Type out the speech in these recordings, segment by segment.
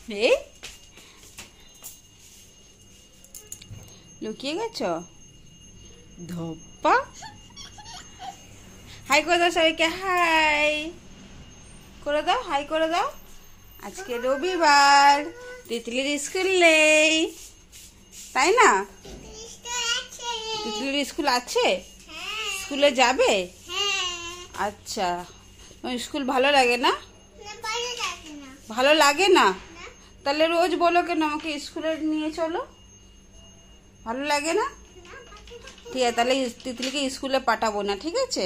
এই লুকিয়ে গেছ ধপ্পা। হাই করে দাও সবাইকে, হাই করে দাও, হাই করে দাও। আজকে রবিবার, তিতলির স্কুল নেই তাই না? তিতলির স্কুল আছে? স্কুলে যাবে? আচ্ছা, স্কুল ভালো লাগে না? ভালো লাগে না? তাহলে রোজ বলো কেন আমাকে স্কুলে নিয়ে চলো? ভালো লাগে না? ঠিক আছে, তাহলে তিতলিকে স্কুলে পাঠাবো না, ঠিক আছে?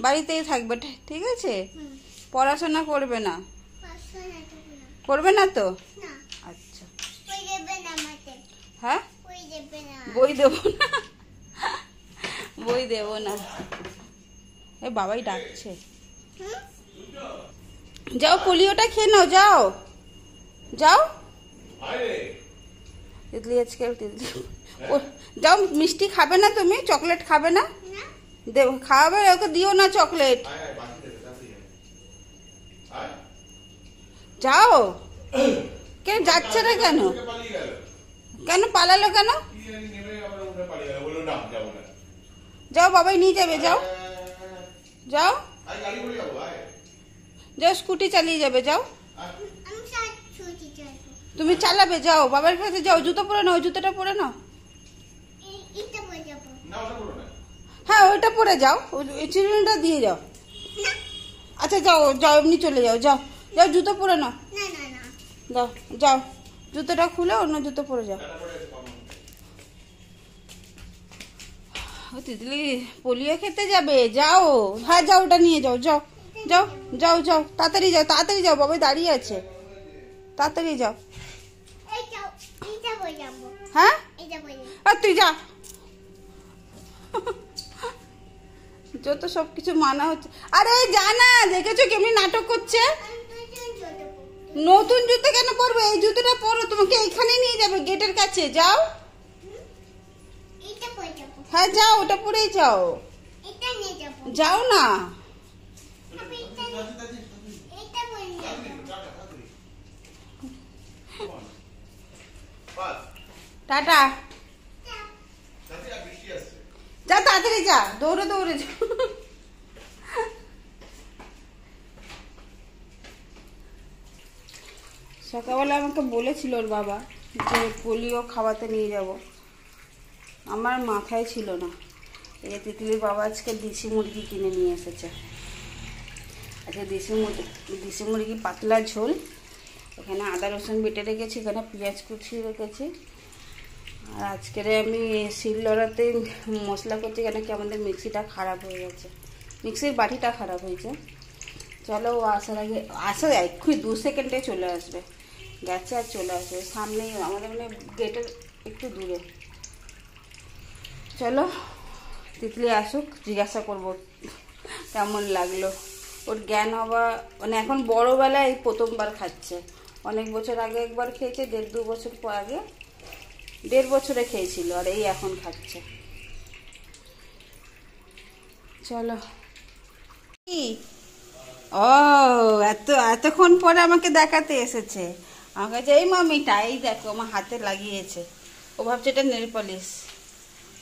বাড়িতেই থাকবে, ঠিক আছে? পড়াশোনা করবে না? করবে না তো? আচ্ছা, হ্যাঁ বই দেবো না, বই দেবো না। এ বাবাই ডাকছে, যাও পোলিওটা খেয়ে নাও, যাও যাও। তিতলি আজকে যাও, মিষ্টি খাবে না তুমি? চকলেট খাবে না? দেব, খাওয়াবে, ওকে দিও না চকলেট। যাও। কেন যাচ্ছে না? কেন কেন পালালো কেন? যাও, বাবাই নিয়ে যাবে, যাও যাও যাও, স্কুটি চালিয়ে যাবে, যাও। তুমি চালাবে, যাও বাবার কাছে যাও। জুতো পরে নাও, জুতোটা পরে নাও। হ্যাঁ ওইটা পরে যাও, ওই চিরুনিটা দিয়ে যাও। আচ্ছা যাও যাও, এমনি চলে যাও, যাও যাও, জুতো পরে নাও। যাও যাও, জুতোটা খুলে অন্য জুতো পরে যাও। তিতলি পোলিও খেতে যাবে, যাও। হ্যাঁ যাও, ওটা নিয়ে যাও, যাও যাও যাও যাও, তাড়াতাড়ি যাও, তাড়াতাড়ি যাও, বাবাই দাঁড়িয়ে আছে, তাড়াতাড়ি যাও। হ্যাঁ আর তুই যা, যত সবকিছু মানা হচ্ছে। আরে যা না, দেখেছো কেমনি নাটক করছে? নতুন জুতো কেন পরবে? এই জুতোটা পরো, তোমাকে এইখানে নিয়ে যাবে গেটের কাছে, যাও। হ্যাঁ যাও, ওটা পরেই যাও, যাও না। টাটা, যা তাড়াতাড়ি যা, দৌড়ে দৌড়ে যা। সকালবেলা আমাকে বলেছিল ওর বাবা যে পোলিও খাওয়াতে নিয়ে যাব, আমার মাথায় ছিল না। এই তিতলির বাবা আজকে দেশি মুরগি কিনে নিয়ে এসেছে। আচ্ছা, দেশি মুরগি পাতলা ঝোল, এখানে আদা রসুন বেটে রেখেছি, এখানে পেঁয়াজ কুচিয়ে রেখেছি। আর আজকের আমি শিলনোড়াতে মশলা করছি, কেন কি আমাদের মিক্সিটা খারাপ হয়ে গেছে, মিক্সির বাটিটা খারাপ হয়েছে। চলো, ও আসার আগে, আসার এক্ষুনি 2 সেকেন্ডে চলে আসবে, গেছে আর চলে আসবে, সামনেই আমাদের মানে গেটের একটু দূরে। চলো তিতলি আসুক, জিজ্ঞাসা করবো কেমন লাগলো। ওর জ্ঞান হওয়া মানে এখন বড়োবেলায় প্রথমবার খাচ্ছে, অনেক বছর আগে একবার খেয়েছে, 1.5-2 বছর আগে, 1.5 বছরে খেয়েছিল, আর এই এখন খাচ্ছে। চলো। ও এতক্ষণ পরে আমাকে দেখাতে এসেছে, আমার কাছে এই মামিটা, এই দেখো আমার হাতে লাগিয়েছে, ও ভাবছে এটা নেল পলিশ।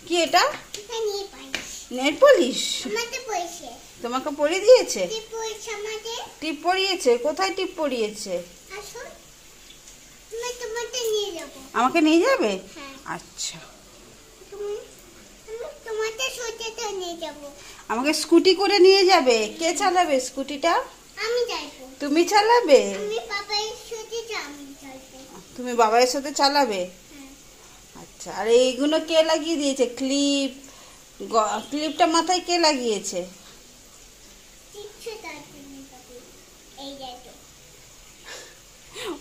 কি এটা? নেল পলিশ তোমাকে পরিয়ে দিয়েছে? টিপ পরিয়েছে? কোথায় টিপ পরিয়েছে? আমাকে নিয়ে যাবে? আচ্ছা, আমাকে স্কুটি করে নিয়ে যাবে। কে চালাবে স্কুটিটা? তুমি চালাবে? তুমি বাবার সাথে চালাবে? আচ্ছা, আর এইগুলো কে লাগিয়ে দিয়েছে? ক্লিপটা মাথায় কে লাগিয়েছে?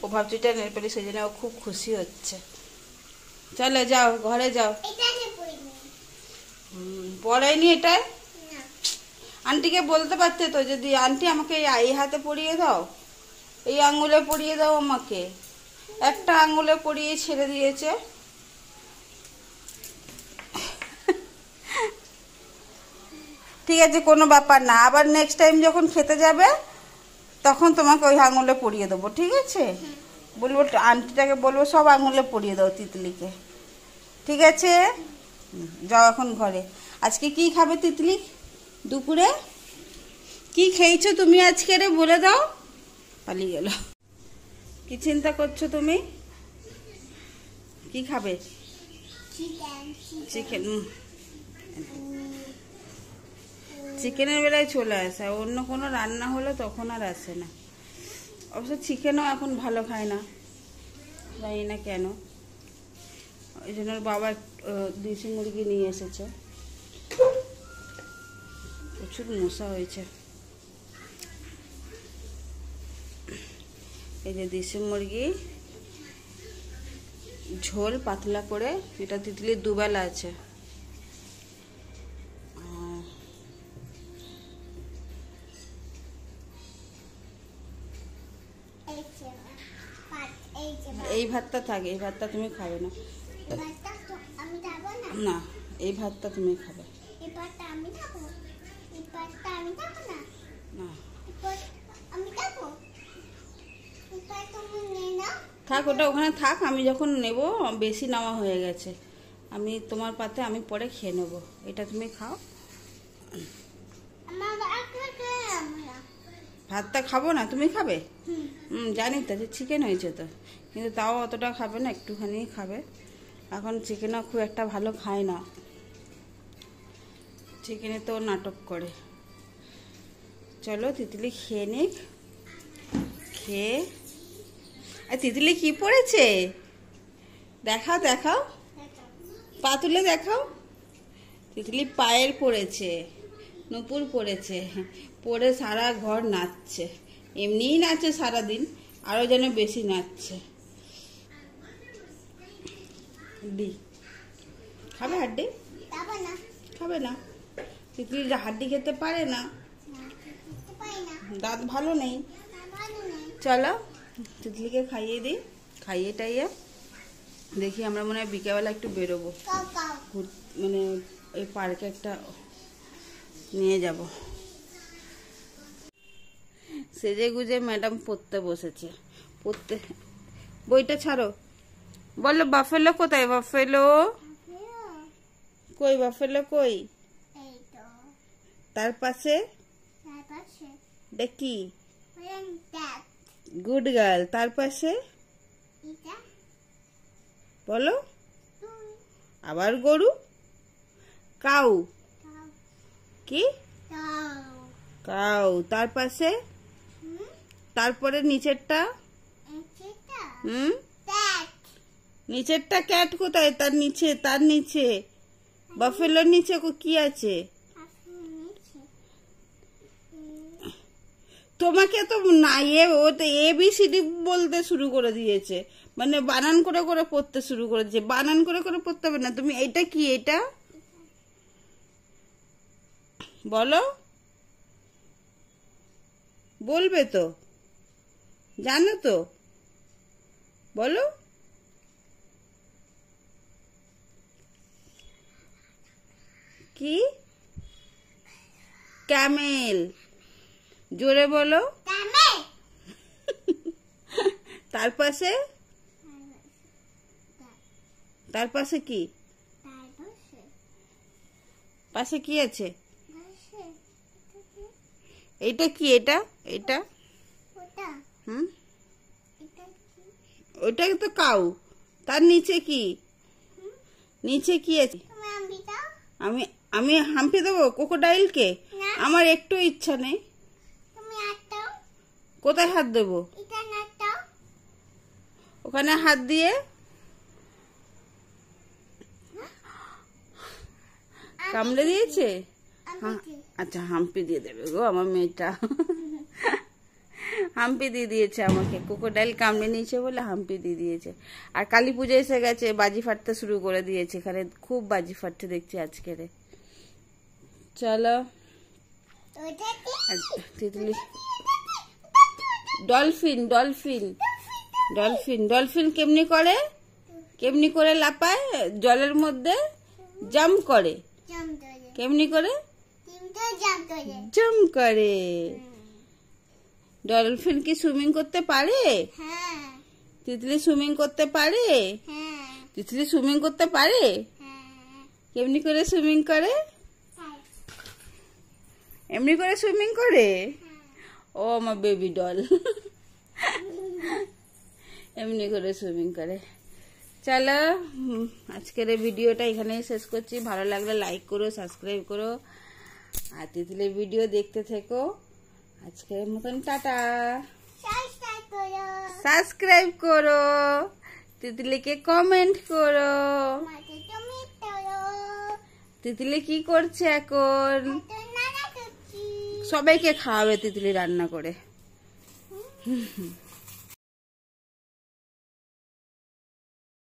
ও ভাবছি এটা নেল পলিশ, সেই জন্য ও খুব খুশি হচ্ছে। চলো যাও, ঘরে যাও। পড়ায়নি এটা? আন্টিকে বলতে পারতে তো, যদি আন্টি আমাকে এই হাতে পরিয়ে দাও, এই আঙুলে পরিয়ে দাও আমাকে। একটা আঙুলে পরিয়ে ছেড়ে দিয়েছে। ঠিক আছে, কোনো ব্যাপার না, আবার নেক্সট টাইম যখন খেতে যাবে তখন তোমাকে ওই আঙুলে পরিয়ে দেবো, ঠিক আছে? বলবো আন্টিটাকে বলবো সব আঙুলে পরিয়ে দাও তিতলিকে, ঠিক আছে? যাও এখন ঘরে। আজকে কি খাবে তিতলি? দুপুরে কি খেয়েছো তুমি আজকে রে, বলে দাও। পালিয়ে গেল। কি চিন্তা করছো তুমি? কি খাবে? চিকেন। চিকেনের বেলায় চলে আসে, অন্য কোনো রান্না হলে তখন আর আসে না। অবশ্য চিকেনও এখন ভালো খায় না, জানি না কেন। ওই জন্য ওর বাবা দেশি মুরগি নিয়ে এসেছে। প্রচুর মশা হয়েছে। এই যে দেশি মুরগি ঝোল পাতলা করে, এটা তিতলির দুবেলা আছে। এই ভাতটা থাকে, এই ভাতটা তুমি খাবে না। না, এই ভাতটা তুমি খাবে না। থাক, ওটা ওখানে থাক। আমি যখন নেব, বেশি নেওয়া হয়ে গেছে, আমি তোমার পাতে আমি পরে খেয়ে নেব। এটা তুমি খাও। ভাতটা খাবো না, তুমি খাবে? জানি তো যে চিকেন হয়েছে তো, কিন্তু তাও অতটা খাবে না, একটুখানি খাবে। এখন চিকেনও খুব একটা ভালো খায় না, চিকেনে তো নাটক করে। চলো তিতলি খেয়ে নিক। খেয়ে, আর তিতলি কি পড়েছে দেখাও, দেখাও, পা তুলে দেখাও। তিতলি পায়ের পড়েছে, নুপুর পড়েছে, পরে সারা ঘর নাচছে। এমনিই নাচে সারাদিন, আরো যেন বেশি নাচছে। হাড্ডি খাবে? হাড্ডি খাবে না। তিতলি হাড্ডি খেতে পারে না, দাঁত ভালো নেই। চলো তিতলিকে খাইয়ে দিই। খাইয়ে টাইয়ে দেখি, আমরা মনে হয় বিকেলবেলা একটু বেরোবো, মানে এই পার্কে একটা নিয়ে যাব। সেজে গুজে ম্যাডাম পড়তে বসেছে। পড়তে, বইটা ছাড়ো। বলো বাফেলো কোথায়? বাফেলো কই? বাফেলো কই? তার পাশে দেখি, গুড গার্ল। তার পাশে বলো, আবার গরু, কাউ। কি? কাউ। তার পাশে, তারপরে নিচেরটা, নিচেরটা ক্যাট কোথায়? তার নিচে, তার নিচে বাফেলোর নিচে কি আছে? তোমাকে তো না, ও তো ABCD বলতে শুরু করে দিয়েছে, মানে বানান করে করে পড়তে শুরু করে দিয়েছে। বানান করে করে পড়তে হবে না। তুমি এটা কি? এটা বলো, বলবে তো, জানো তো, বলো। কি? ক্যামেল। জোরে বলো। তার পাশে, তার পাশে কি? পাশে কি আছে? এইটা কি? এটা, এটা ওইটা তো কাউ। তার নিচে কি? নিচে কি আছে? আমি আমি হাম্পি দেবো ক্রোকোডাইলকে? আমার একটু ইচ্ছা নেই। কোথায় হাত দেবো? ওখানে হাত দিয়ে কামড়ে দিয়েছে। আচ্ছা, হাম্পি দিয়ে দেবে গো আমার মেয়েটা। হাম্পি দিয়ে দিয়েছে আমাকে, ক্রোকোডাইল কামড়ে নিয়েছে বলে হাম্পি দিয়ে দিয়েছে। আর কালী পুজো এসে গেছে, বাজি ফাটতে শুরু করে দিয়েছে। এখানে খুব বাজি ফাটতে দেখছি আজকে রে। চলো Titli, dolphin, dolphin, dolphin. Dolphin কেমনি করে? কেমনি করে লাপায় জলের মধ্যে? জাম্প করে। কেমনি করে? জাম্প করে। ডলফিন কি সুইমিং করতে পারে? তিতলি সুইমিং করতে পারে? তিতলি সুইমিং করতে পারে? কেমনি করে সুইমিং করে? এমনি করে সুইমিং করে? ও আমার বেবি ডল। এমনি করে সুইমিং করে। চলো আজকের এই ভিডিওটা এখানেই শেষ করছি। ভালো লাগলে লাইক করো, সাবস্ক্রাইব করো, আর তিতলির ভিডিও দেখতে থেকো। আজকের মতন টাটা। সাবস্ক্রাইব করো, তিতলিকে কমেন্ট করো। তিতলি কি করছে এখন? সবাইকে খাওয়াবে তিতলি রান্না করে।